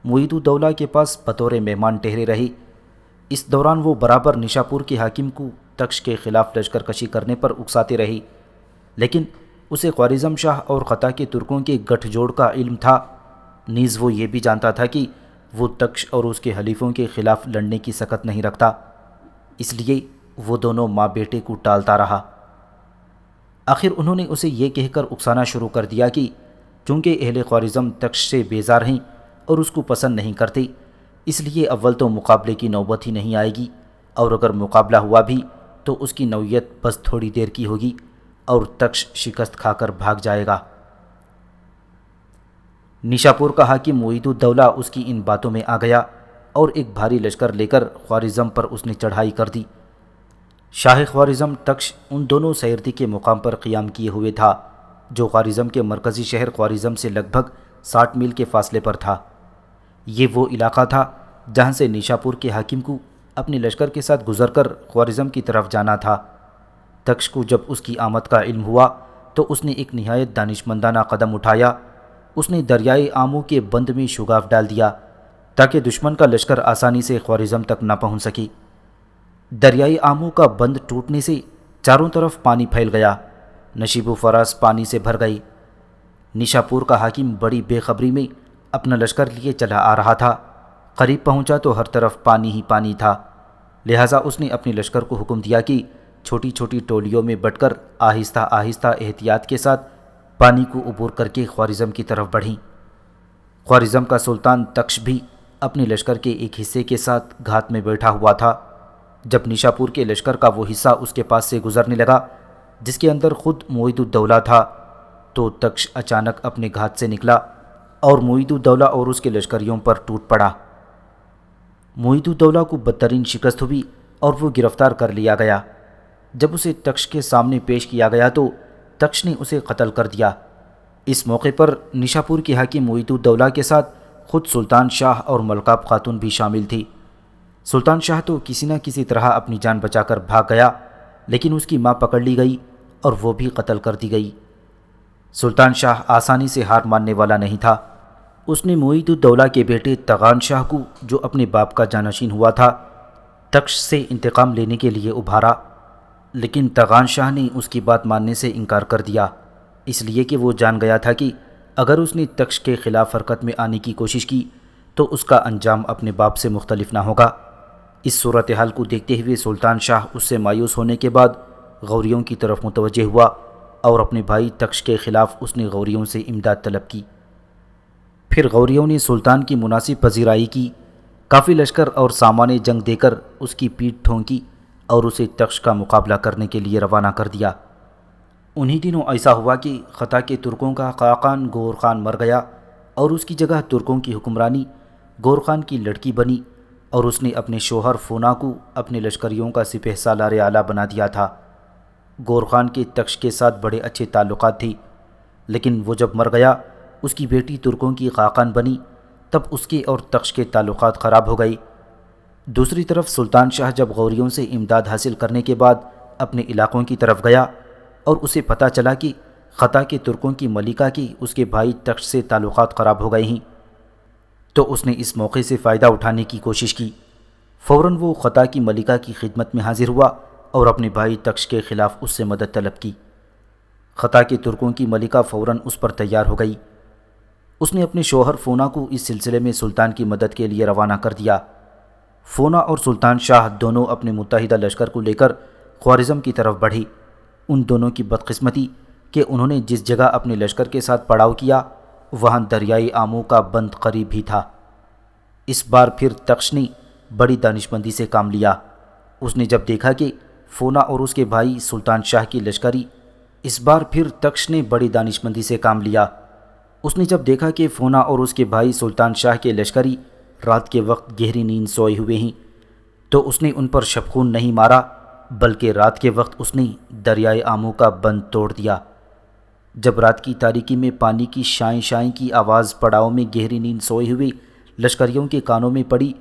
[SPEAKER 2] موید الدولہ کے پاس بطور مہمان ٹھہرے رہے۔ اس دوران وہ برابر نیشا پور کے حاکم کو تکش کے خلاف لشکر کشی کرنے پر اکساتے رہے، لیکن اسے خوارزم شاہ اور خطا کے ترکوں کے گٹھ جوڑ کا علم تھا، نیز وہ یہ بھی جانتا تھا کہ وہ تکش اور اس کے حلیفوں کے خلاف لڑنے کی سکت نہیں رکھتا، اس لیے وہ دونوں ماں بیٹے کو ٹالتا رہا۔ آخر انہوں نے اسے یہ کہہ کر اکسانا شروع کر دیا کہ چونکہ اہل خوارزم تکش سے بیزار ہیں اور اس کو پسند نہیں کرتے، اس لیے اول تو مقابلے کی نوبت ہی نہیں آئے گی، اور اگر مقابلہ ہوا بھی تو اس کی نوعیت بس تھوڑی دیر کی ہوگی اور تکش شکست کھا کر بھاگ جائے گا۔ نیشا پور کا حاکم موید الدولہ اس کی ان باتوں میں آ گیا اور ایک بھاری لشکر لے کر خوارزم پر اس نے چڑھائی کر دی۔ شاہ خوارزم تکش ان دونوں سیردی کے مقام پر قیام کیے ہوئے تھا جو خوارزم کے مرکزی شہر خوارزم سے لگ بھگ 60 میل کے فاصلے پر تھا۔ یہ وہ علاقہ تھا جہاں سے نیشا پور کے حاکم کو اپنے لشکر کے ساتھ گزر کر خوارزم کی طرف جانا تھا۔ تکش کو جب اس کی آمد کا علم ہوا تو اس نے ایک نہایت دانشمندانہ قدم اٹھایا۔ اس نے دریائے آمو کے بند میں شگاف ڈال دیا تاکہ دشمن کا لشکر آسانی سے خوارزم تک نہ پہنچ سکے۔ دریائے آمو کا بند ٹوٹنے سے چاروں طرف پانی پھیل گیا، نشیب و فراز پانی سے بھر گئی۔ نیشا پور کا حاکم بڑی بے خبری میں اپنا لشکر لیے چلا آ رہا تھا۔ قریب پہنچا تو ہر طرف پانی ہی پانی تھا، لہٰذا اس نے اپنے لشکر کو حکم دیا کہ چھوٹی چھوٹی ٹولیوں میں بٹ کر آہستہ آہستہ احتیاط کے ساتھ پانی کو عبور کر کے خوارزم کی طرف بڑھیں۔ خوارزم کا سلطان تکش بھی اپنے لشکر کے ایک حصے کے ساتھ گھات میں بیٹھا ہوا تھا۔ جب نیشاپور کے لشکر کا وہ حصہ اس کے پاس سے گزرنے لگا جس کے اندر خود معید الدولہ تھا، تو تکش اچانک اپنے گھات سے نکلا اور معید الدولہ اور اس کے لشکریوں پر ٹوٹ پڑا۔ معید الدولہ کو بدترین شکست ہوئی اور وہ گرفتار کر لیا گیا۔ جب اسے تکش کے سامنے پیش کیا گیا تو تکش نے اسے قتل کر دیا۔ اس موقع پر نیشاپور کے حاکم معید الدولہ کے ساتھ خود سلطان شاہ اور ملکاب خاتون بھی شامل تھی۔ سلطان شاہ تو کسی نہ کسی طرح اپنی جان بچا کر بھاگ گیا، لیکن اس کی ماں پکڑ لی گئی اور وہ بھی قتل کر دی گئی۔ سلطان شاہ آسانی سے ہار ماننے والا نہیں تھا۔ اس نے معید الدولہ کے بیٹے تغان شاہ کو، جو اپنے باپ کا جانشین ہوا تھا، تکش سے انتقام لینے کے لیے ابھارا، لیکن تغان شاہ نے اس کی بات ماننے سے انکار کر دیا، اس لیے کہ وہ جان گیا تھا کہ اگر اس نے تکش کے خلاف حرکت میں آنے کی کوشش کی تو اس کا انجام اپنے باپ سے مختلف نہ ہوگا۔ اس صورتحال کو دیکھتے ہوئے سلطان شاہ اس سے مایوس ہونے کے بعد غوریوں کی طرف متوجہ ہوا اور اپنے بھائی تکش کے خلاف اس نے غوریوں سے امداد طلب کی۔ پھر غوریوں نے سلطان کی مناسب پذیرائی کی، کافی لشکر اور سامان جنگ دے کر اس کی پیٹھ ٹھونکی اور اسے تکش کا مقابلہ کرنے کے لیے روانہ کر دیا۔ انہی دنوں ایسا ہوا کہ خطا کے ترکوں کا خاقان گور خان مر گیا اور اس کی جگہ ترکوں کی حکمرانی گور خان کی لڑکی بنی، اور اس نے اپنے شوہر فونا کو اپنے لشکریوں کا سپہ سالار اعلیٰ بنا دیا تھا۔ گور خان کے تکش کے ساتھ بڑے اچھے تعلقات تھی، لیکن وہ جب مر گیا، اس کی بیٹی ترکوں کی خاقان بنی، تب اس کے اور تکش کے تعلقات خراب ہو گئی۔ دوسری طرف سلطان شاہ جب غوریوں سے امداد حاصل کرنے کے بعد اپنے علاقوں کی طرف گیا اور اسے پتہ چلا کہ خطا کے ترکوں کی ملکہ کی اس کے بھائی تکش سے تعلقات خراب ہو گئے ہیں، تو اس نے اس موقع سے فائدہ اٹھانے کی کوشش کی۔ فوراً وہ خطا کی ملکہ کی خدمت میں حاضر ہوا اور اپنے بھائی تکش کے خلاف اس سے مدد طلب کی۔ خطا کے ترکوں کی ملکہ فوراً اس پر تیار ہو گئی۔ اس نے اپنے شوہر فونا کو اس سلسلے میں سلطان کی مدد کے لیے روانہ کر دیا۔ فونا اور سلطان شاہ دونوں اپنے متحدہ لشکر کو لے کر خوارزم کی طرف بڑھے۔ ان دونوں کی بدقسمتی کہ انہوں نے جس جگہ اپنے لشکر کے ساتھ پڑاؤ کیا وہاں دریائے آمو کا بند قریب ہی تھا۔ اس بار پھر تکش نے بڑی دانشمندی سے کام لیا۔ اس نے جب دیکھا کہ فونا اور اس کے بھائی سلطان شاہ کی لشکری اس بار پھر تکش نے بڑی دانشمندی سے کام لیا۔ اس نے جب دیکھا کہ فونا اور اس کے بھائی سلطان شاہ کے لشکری رات کے وقت گہری نیند سوئے ہوئے ہیں، تو اس نے ان پر شبخون نہیں مارا، بلکہ رات کے وقت اس نے دریائے آمو کا بند توڑ دیا۔ جب رات کی تاریکی میں پانی کی شائیں شائیں کی آواز پڑاؤ میں گہری نیند سوئے ہوئے لشکریوں کے کانوں میں پڑی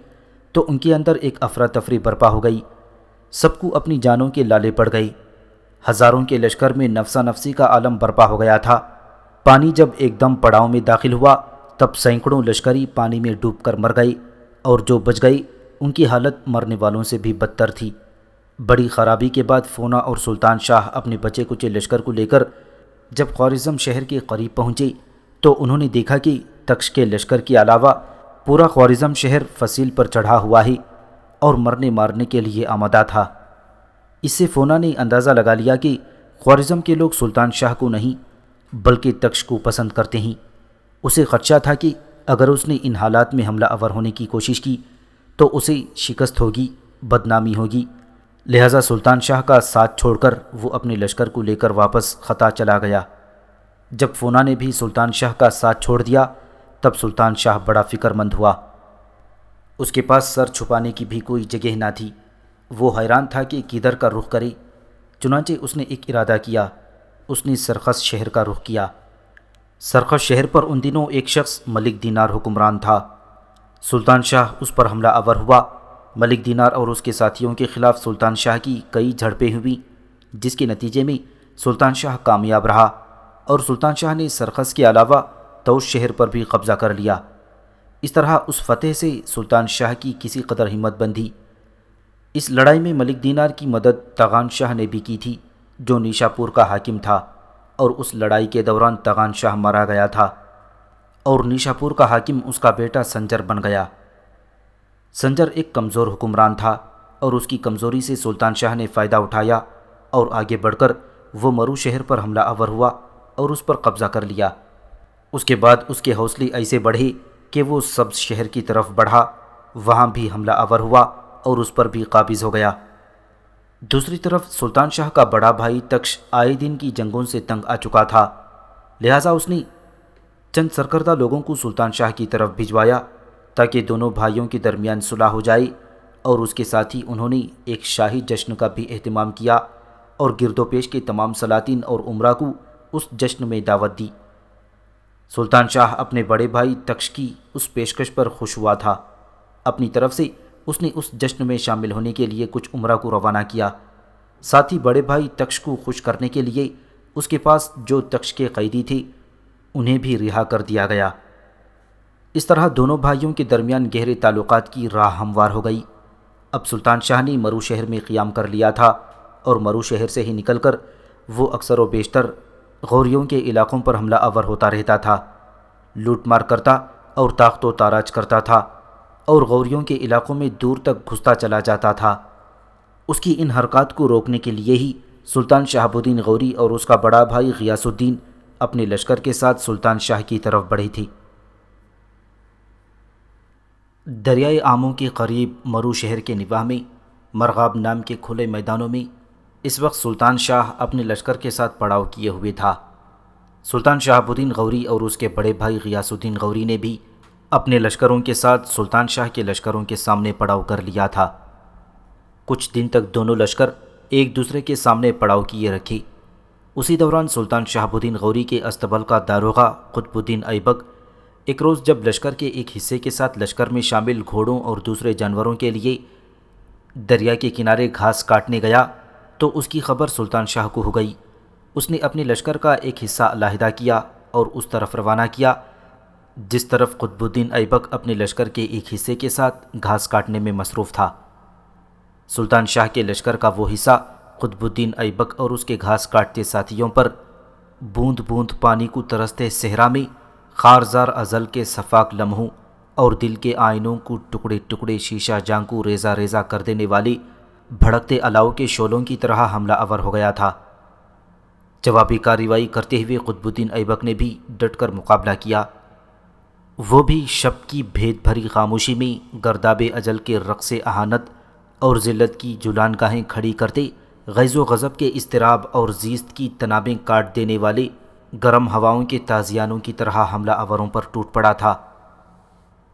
[SPEAKER 2] تو ان کے اندر ایک افراتفری برپا ہو گئی۔ سب کو اپنی جانوں کے لالے پڑ گئے۔ ہزاروں کے لشکر میں نفسا نفسی کا عالم برپا ہو گیا تھا۔ پانی جب ایک دم پڑاؤ میں داخل ہوا تب سینکڑوں لشکری پانی میں ڈوب کر مر گئے، اور جو بچ گئے ان کی حالت مرنے والوں سے بھی بدتر تھی۔ بڑی خرابی کے بعد فونا اور سلطان شاہ اپنے بچے کچے لشکر کو لے کر جب خوارزم شہر کے قریب پہنچے تو انہوں نے دیکھا کہ تکش کے لشکر کے علاوہ پورا خوارزم شہر فصیل پر چڑھا ہوا ہے اور مرنے مارنے کے لیے آمادہ تھا۔ اس سے فونا نے اندازہ لگا لیا کہ خوارزم کے لوگ سلطان شاہ کو نہیں بلکہ تکش کو پسند کرتے ہیں۔ اسے خدشہ تھا کہ اگر اس نے ان حالات میں حملہ آور ہونے کی کوشش کی تو اسے شکست ہوگی، بدنامی ہوگی، لہذا سلطان شاہ کا ساتھ چھوڑ کر وہ اپنے لشکر کو لے کر واپس خطا چلا گیا۔ جب فونا نے بھی سلطان شاہ کا ساتھ چھوڑ دیا تب سلطان شاہ بڑا فکر مند ہوا۔ اس کے پاس سر چھپانے کی بھی کوئی جگہ نہ تھی۔ وہ حیران تھا کہ کدھر کا رخ کرے، چنانچہ اس نے ایک ارادہ کیا۔ اس نے سرخس شہر کا رخ کیا۔ سرخس شہر پر ان دنوں ایک شخص ملک دینار حکمران تھا۔ سلطان شاہ اس پر حملہ آور ہوا۔ ملک دینار اور اس کے ساتھیوں کے خلاف سلطان شاہ کی کئی جھڑپیں ہوئیں، جس کے نتیجے میں سلطان شاہ کامیاب رہا، اور سلطان شاہ نے سرخس کے علاوہ توش شہر پر بھی قبضہ کر لیا۔ اس طرح اس فتح سے سلطان شاہ کی کسی قدر ہمت بندھی۔ اس لڑائی میں ملک دینار کی مدد تغان شاہ نے بھی کی تھی، جو نیشاپور کا حاکم تھا، اور اس لڑائی کے دوران تغان شاہ مارا گیا تھا اور نیشاپور کا حاکم اس کا بیٹا سنجر بن گیا۔ سنجر ایک کمزور حکمران تھا اور اس کی کمزوری سے سلطان شاہ نے فائدہ اٹھایا اور آگے بڑھ کر وہ مرو شہر پر حملہ آور ہوا اور اس پر قبضہ کر لیا۔ اس کے بعد اس کے حوصلے ایسے بڑھے کہ وہ سبز شہر کی طرف بڑھا، وہاں بھی حملہ آور ہوا اور اس پر بھی قابض ہو گیا۔ دوسری طرف سلطان شاہ کا بڑا بھائی تکش آئے دن کی جنگوں سے تنگ آ چکا تھا، لہٰذا اس نے چند سرکردہ لوگوں کو سلطان شاہ کی طرف بھجوایا تاکہ دونوں بھائیوں کے درمیان صلح ہو جائے، اور اس کے ساتھ ہی انہوں نے ایک شاہی جشن کا بھی اہتمام کیا اور گرد و پیش کے تمام سلاطین اور امراء کو اس جشن میں دعوت دی۔ سلطان شاہ اپنے بڑے بھائی تکش کی اس پیشکش پر خوش ہوا تھا۔ اپنی طرف سے اس نے اس جشن میں شامل ہونے کے لیے کچھ امراء کو روانہ کیا، ساتھ ہی بڑے بھائی تکش کو خوش کرنے کے لیے اس کے پاس جو تکش کے قیدی تھے انہیں بھی رہا کر دیا گیا۔ اس طرح دونوں بھائیوں کے درمیان گہرے تعلقات کی راہ ہموار ہو گئی۔ اب سلطان شاہ نے مرو شہر میں قیام کر لیا تھا اور مرو شہر سے ہی نکل کر وہ اکثر و بیشتر غوریوں کے علاقوں پر حملہ آور ہوتا رہتا تھا، لوٹ مار کرتا اور تاخت و تاراج کرتا تھا اور غوریوں کے علاقوں میں دور تک گھستا چلا جاتا تھا۔ اس کی ان حرکات کو روکنے کے لیے ہی سلطان شہاب الدین غوری اور اس کا بڑا بھائی غیاث الدین اپنے لشکر کے ساتھ سلطان شاہ کی طرف بڑھی تھی۔ دریائے آمو کے قریب مرو شہر کے نواح میں مرغاب نام کے کھلے میدانوں میں اس وقت سلطان شاہ اپنے لشکر کے ساتھ پڑاؤ کیے ہوئے تھا۔ سلطان شہاب الدین غوری اور اس کے بڑے بھائی غیاث الدین غوری نے بھی اپنے لشکروں کے ساتھ سلطان شاہ کے لشکروں کے سامنے پڑاؤ کر لیا تھا۔ کچھ دن تک دونوں لشکر ایک دوسرے کے سامنے پڑاؤ کیے رکھے۔ اسی دوران سلطان شہاب الدین غوری کے استبل کا داروغہ قطب الدین ایبک ایک روز جب لشکر کے ایک حصے کے ساتھ لشکر میں شامل گھوڑوں اور دوسرے جانوروں کے لیے دریا کے کنارے گھاس کاٹنے گیا تو اس کی خبر سلطان شاہ کو ہو گئی۔ اس نے اپنے لشکر کا ایک حصہ علیحدہ کیا اور اس طرف روانہ کیا جس طرف قطب الدین ایبک اپنے لشکر کے ایک حصے کے ساتھ گھاس کاٹنے میں مصروف تھا۔ سلطان شاہ کے لشکر کا وہ حصہ قطب الدین ایبک اور اس کے گھاس کاٹتے ساتھیوں پر بوند بوند پانی کو ترستے صحرا میں خارزار ازل کے صفاق لمحوں اور دل کے آئینوں کو ٹکڑے ٹکڑے شیشہ جاں کو ریزہ ریزہ کر دینے والی بھڑکتے الاؤ کے شعلوں کی طرح حملہ آور ہو گیا تھا۔ جوابی کارروائی کرتے ہوئے قطب الدین ایبک نے بھی ڈٹ کر مقابلہ کیا۔ وہ بھی شب کی بھید بھری خاموشی میں گرداب اجل کے رقص اہانت اور ذلت کی جولان گاہیں کھڑی کرتے غیظ و غضب کے اضطراب اور زیست کی تنابیں کاٹ دینے والے گرم ہواؤں کے تازیانوں کی طرح حملہ آوروں پر ٹوٹ پڑا تھا۔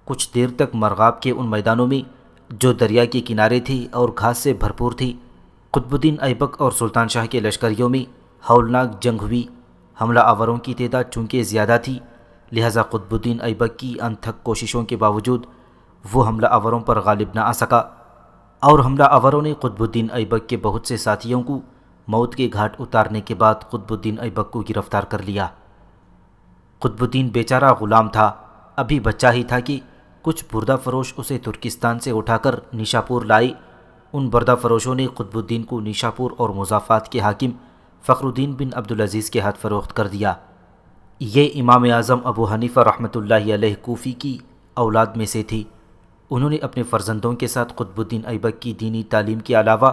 [SPEAKER 2] کچھ دیر تک مرغاب کے ان میدانوں میں جو دریا کے کنارے تھے اور گھاس سے بھرپور تھی قطب الدین ایبک اور سلطان شاہ کے لشکریوں میں ہولناک جنگ ہوئی۔ حملہ آوروں کی تعداد چونکہ زیادہ تھی لہذا قطب الدین ایبک کی انتھک کوششوں کے باوجود وہ حملہ آوروں پر غالب نہ آ سکا اور حملہ آوروں نے قطب الدین ایبک کے بہت سے ساتھیوں کو موت کے گھاٹ اتارنے کے بعد قطب الدین ایبک کو گرفتار کر لیا۔ قطب الدین بیچارہ غلام تھا، ابھی بچہ ہی تھا کہ کچھ بردہ فروش اسے ترکستان سے اٹھا کر نیشاپور لائے۔ ان بردہ فروشوں نے قطب الدین کو نیشاپور اور مضافات کے حاکم فخر الدین بن عبدالعزیز کے ہاتھ فروخت کر دیا۔ یہ امام اعظم ابو حنیفہ رحمۃ اللہ علیہ کوفی کی اولاد میں سے تھی۔ انہوں نے اپنے فرزندوں کے ساتھ قطب الدین ایبک کی دینی تعلیم کے علاوہ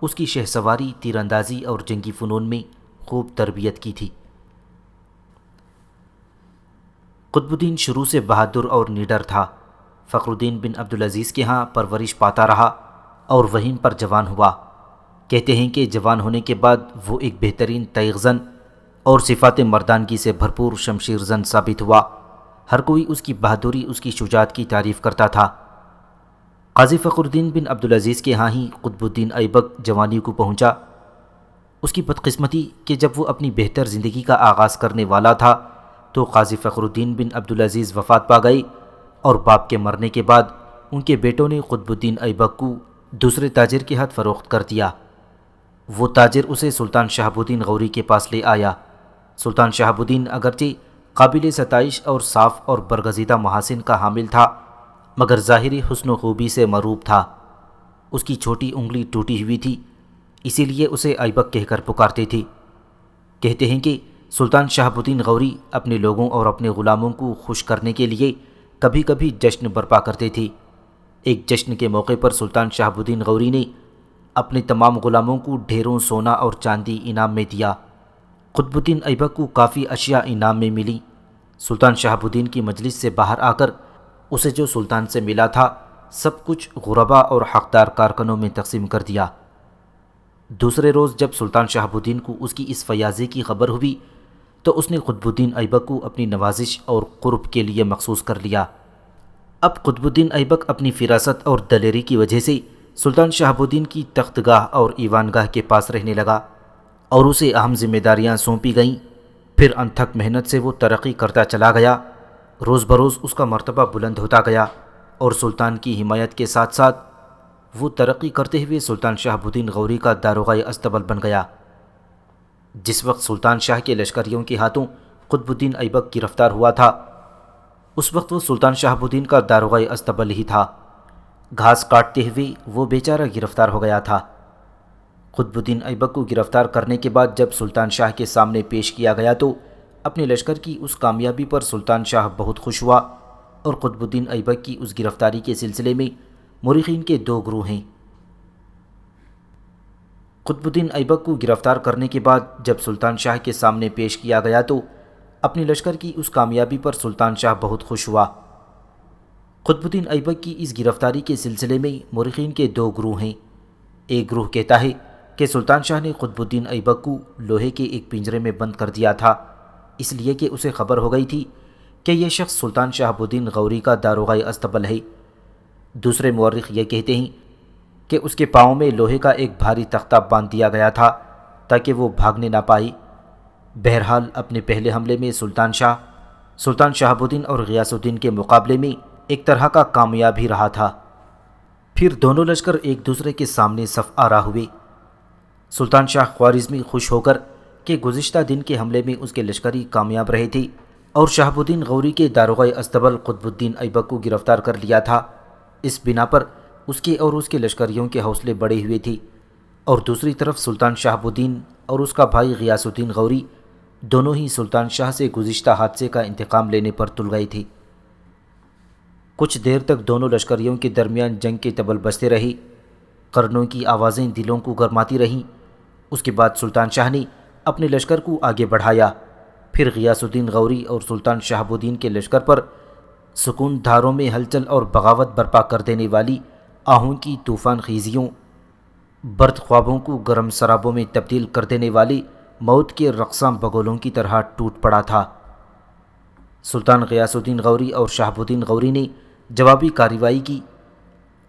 [SPEAKER 2] اس کی شہ سواری، تیر اندازی اور جنگی فنون میں خوب تربیت کی تھی۔ قطب الدین شروع سے بہادر اور نڈر تھا۔ فخر الدین بن عبدالعزیز کے ہاں پرورش پاتا رہا اور وہیں پر جوان ہوا۔ کہتے ہیں کہ جوان ہونے کے بعد وہ ایک بہترین تیغ زن اور صفات مردانگی سے بھرپور شمشیر زن ثابت ہوا۔ ہر کوئی اس کی بہادری، اس کی شجاعت کی تعریف کرتا تھا۔ قاضی فخر الدین بن عبدالعزیز کے ہاں ہی قطب الدین ایبک جوانی کو پہنچا۔ اس کی بدقسمتی کہ جب وہ اپنی بہتر زندگی کا آغاز کرنے والا تھا تو قاضی فخر الدین بن عبدالعزیز وفات پا گئے اور باپ کے مرنے کے بعد ان کے بیٹوں نے قطب الدین ایبک کو دوسرے تاجر کے ہاتھ فروخت کر دیا۔ وہ تاجر اسے سلطان شہاب الدین غوری کے پاس لے آیا۔ سلطان شہاب الدین اگرچہ قابل ستائش اور صاف اور برگزیدہ محاسن کا حامل تھا مگر ظاہری حسن و خوبی سے مروب تھا۔ اس کی چھوٹی انگلی ٹوٹی ہوئی تھی، اسی لیے اسے ایبک کہہ کر پکارتے تھے۔ کہتے ہیں کہ سلطان شہاب الدین غوری اپنے لوگوں اور اپنے غلاموں کو خوش کرنے کے لیے کبھی کبھی جشن برپا کرتے تھے۔ ایک جشن کے موقع پر سلطان شہاب الدین غوری نے اپنے تمام غلاموں کو ڈھیروں سونا اور چاندی انعام میں دیا۔ قطب الدین ایبک کو کافی اشیاء انعام میں ملی۔ سلطان شہاب الدین کی مجلس سے باہر آ کر اسے جو سلطان سے ملا تھا سب کچھ غربا اور حقدار کارکنوں میں تقسیم کر دیا۔ دوسرے روز جب سلطان شہاب الدین کو اس کی اس فیاضی کی خبر ہوئی تو اس نے قطب الدین ایبک کو اپنی نوازش اور قرب کے لیے مخصوص کر لیا۔ اب قطب الدین ایبک اپنی فراست اور دلیری کی وجہ سے سلطان شہاب الدین کی تخت گاہ اور ایوان گاہ کے پاس رہنے لگا اور اسے اہم ذمہ داریاں سونپی گئیں۔ پھر انتھک محنت سے وہ ترقی کرتا چلا گیا۔ روز بروز اس کا مرتبہ بلند ہوتا گیا اور سلطان کی حمایت کے ساتھ ساتھ وہ ترقی کرتے ہوئے سلطان شہاب الدین غوری کا داروغہ اسطبل بن گیا۔ جس وقت سلطان شاہ کے لشکریوں کے ہاتھوں قطب الدین ایبک گرفتار ہوا تھا اس وقت وہ سلطان شہاب الدین کا داروغہ اسطبل ہی تھا۔ گھاس کاٹتے ہوئے وہ بیچارہ گرفتار ہو گیا تھا۔ قطب الدین ایبک کو گرفتار کرنے کے بعد جب سلطان شاہ کے سامنے پیش کیا گیا تو اپنے لشکر کی اس کامیابی پر سلطان شاہ بہت خوش ہوا، اور قطب الدین ایبک کی اس گرفتاری کے سلسلے میں مورخین کے دو گروہ ہیں۔ قطب الدین ایبک کو گرفتار کرنے کے بعد جب سلطان شاہ کے سامنے پیش کیا گیا تو اپنے لشکر کی اس کامیابی پر سلطان شاہ بہت خوش ہوا۔ قطب الدین ایبک کی اس گرفتاری کے سلسلے میں مورخین کے دو گروہ ہیں۔ ایک گروہ کہتا ہے کہ سلطان شاہ نے قطب الدین ایبک کو لوہے کے ایک پنجرے میں بند کر دیا تھا، اس لیے کہ اسے خبر ہو گئی تھی کہ یہ شخص سلطان شہاب الدین غوری کا داروغہ اسطبل ہے۔ دوسرے مورخ یہ کہتے ہیں کہ اس کے پاؤں میں لوہے کا ایک بھاری تختہ باندھ دیا گیا تھا تاکہ وہ بھاگنے نہ پائے۔ بہرحال اپنے پہلے حملے میں سلطان شہاب الدین اور غیاث الدین کے مقابلے میں ایک طرح کا کامیاب ہی رہا تھا۔ پھر دونوں لشکر ایک دوسرے کے سامنے صف آرا ہوئے۔ سلطان شاہ خوارزمی خوش ہو کر کہ گزشتہ دن کے حملے میں اس کے لشکری کامیاب رہے تھے اور شہاب الدین غوری کے داروغہ اسطبل قطب الدین ایبک کو گرفتار کر لیا تھا، اس بنا پر اس کے اور اس کے لشکریوں کے حوصلے بڑھے ہوئے تھے، اور دوسری طرف سلطان شہاب الدین اور اس کا بھائی غیاث الدین غوری دونوں ہی سلطان شاہ سے گزشتہ حادثے کا انتقام لینے پر تل گئے تھے۔ کچھ دیر تک دونوں لشکریوں کے درمیان جنگ کے طبل بجتے رہے، کرنوں کی آوازیں دلوں کو گرماتی رہیں۔ اس کے بعد سلطان شاہ نے اپنے لشکر کو آگے بڑھایا، پھر غیاث الدین غوری اور سلطان شہاب الدین کے لشکر پر سکون دھاروں میں ہلچل اور بغاوت برپا کر دینے والی آہوں کی طوفان خیزیوں، برد خوابوں کو گرم سرابوں میں تبدیل کر دینے والی موت کے رقصاں بگولوں کی طرح ٹوٹ پڑا تھا۔ سلطان غیاث الدین غوری اور شہاب الدین غوری نے جوابی کارروائی کی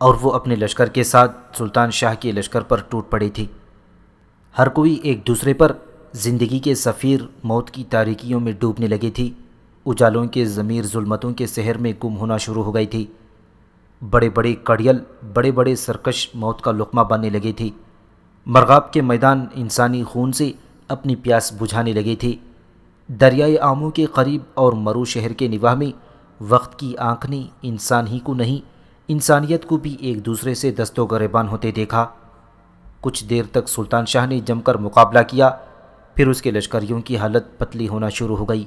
[SPEAKER 2] اور وہ اپنے لشکر کے ساتھ سلطان شاہ کے لشکر پر ٹوٹ پڑے تھے۔ ہر کوئی ایک دوسرے پر زندگی کے سفیر موت کی تاریکیوں میں ڈوبنے لگے تھے۔ اجالوں کے ضمیر ظلمتوں کے سحر میں گم ہونا شروع ہو گئی تھی۔ بڑے بڑے کڑیل بڑے بڑے سرکش موت کا لقمہ بننے لگے تھے۔ مرغاب کے میدان انسانی خون سے اپنی پیاس بجھانے لگے تھے۔ دریائے آمو کے قریب اور مرو شہر کے نواح میں وقت کی آنکھ نے انسان ہی کو نہیں انسانیت کو بھی ایک دوسرے سے دست و گریبان ہوتے دیکھا۔ کچھ دیر تک سلطان شاہ نے جم کر مقابلہ کیا، پھر اس کے لشکریوں کی حالت پتلی ہونا شروع ہو گئی۔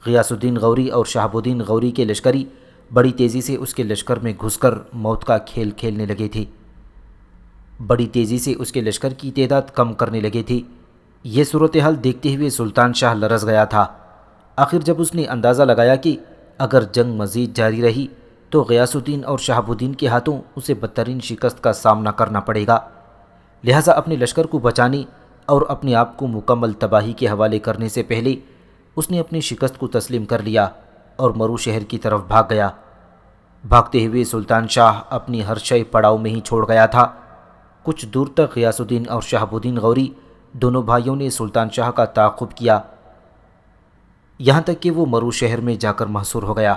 [SPEAKER 2] غیاث الدین غوری اور شہاب الدین غوری کے لشکری بڑی تیزی سے اس کے لشکر میں گھس کر موت کا کھیل کھیلنے لگے تھے۔ بڑی تیزی سے اس کے لشکر کی تعداد کم کرنے لگے تھے۔ یہ صورتحال دیکھتے ہوئے سلطان شاہ لرز گیا تھا۔ آخر جب اس نے اندازہ لگایا کہ اگر جنگ مزید جاری رہی تو غیاث الدین اور شہاب الدین کے ہاتھوں اسے بدترین شکست کا سامنا کرنا پڑے گا، لہٰذا اپنے لشکر کو بچانے اور اپنے آپ کو مکمل تباہی کے حوالے کرنے سے پہلے اس نے اپنی شکست کو تسلیم کر لیا اور مرو شہر کی طرف بھاگ گیا۔ بھاگتے ہوئے سلطان شاہ اپنی ہر شے پڑاؤ میں ہی چھوڑ گیا تھا۔ کچھ دور تک غیاث الدین اور شہاب الدین غوری دونوں بھائیوں نے سلطان شاہ کا تعاقب کیا، یہاں تک کہ وہ مرو شہر میں جا کر محصور ہو گیا۔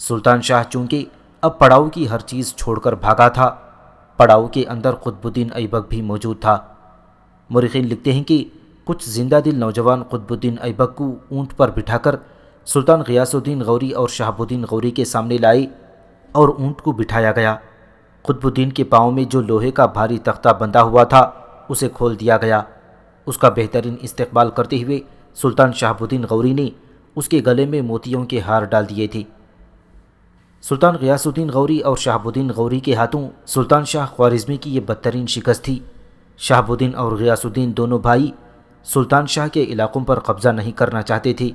[SPEAKER 2] سلطان شاہ چونکہ اب پڑاؤ کی ہر چیز چھوڑ کر بھاگا تھا، پڑاؤ کے اندر قطب الدین ایبک بھی موجود تھا۔ مورخین لکھتے ہیں کہ کچھ زندہ دل نوجوان قطب الدین ایبک کو اونٹ پر بٹھا کر سلطان غیاث الدین غوری اور شہاب الدین غوری کے سامنے لائے اور اونٹ کو بٹھایا گیا۔ قطب الدین کے پاؤں میں جو لوہے کا بھاری تختہ بندھا ہوا تھا اسے کھول دیا گیا۔ اس کا بہترین استقبال کرتے ہوئے سلطان شہاب الدین غوری نے اس کے گلے میں موتیوں کے ہار ڈال دیے تھے۔ سلطان غیاث الدین غوری اور شہاب الدین غوری کے ہاتھوں سلطان شاہ خوارزمی کی یہ بدترین شکست تھی۔ شہاب الدین اور غیاث الدین دونوں بھائی سلطان شاہ کے علاقوں پر قبضہ نہیں کرنا چاہتے تھے۔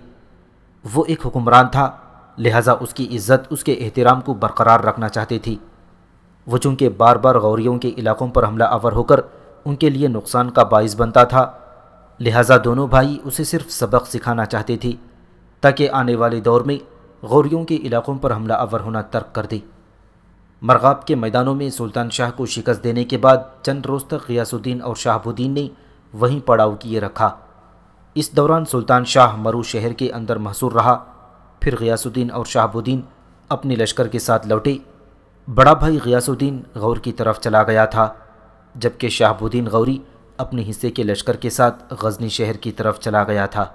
[SPEAKER 2] وہ ایک حکمران تھا، لہٰذا اس کی عزت اس کے احترام کو برقرار رکھنا چاہتے تھی۔ وہ چونکہ بار بار غوریوں کے علاقوں پر حملہ آور ہو کر ان کے لیے نقصان کا باعث بنتا تھا، لہٰذا دونوں بھائی اسے صرف سبق سکھانا چاہتے تھے تاکہ آنے والے دور میں غوریوں کے علاقوں پر حملہ آور ہونا ترک کر دے۔ مرغاب کے میدانوں میں سلطان شاہ کو شکست دینے کے بعد چند روز تک غیاث الدین اور شہاب الدین نے وہیں پڑاؤ کیے رکھا۔ اس دوران سلطان شاہ مرو شہر کے اندر محصور رہا۔ پھر غیاث الدین اور شہاب الدین اپنے لشکر کے ساتھ لوٹے۔ بڑا بھائی غیاث الدین غور کی طرف چلا گیا تھا، جبکہ شہاب الدین غوری اپنے حصے کے لشکر کے ساتھ غزنی شہر کی طرف چلا گیا تھا۔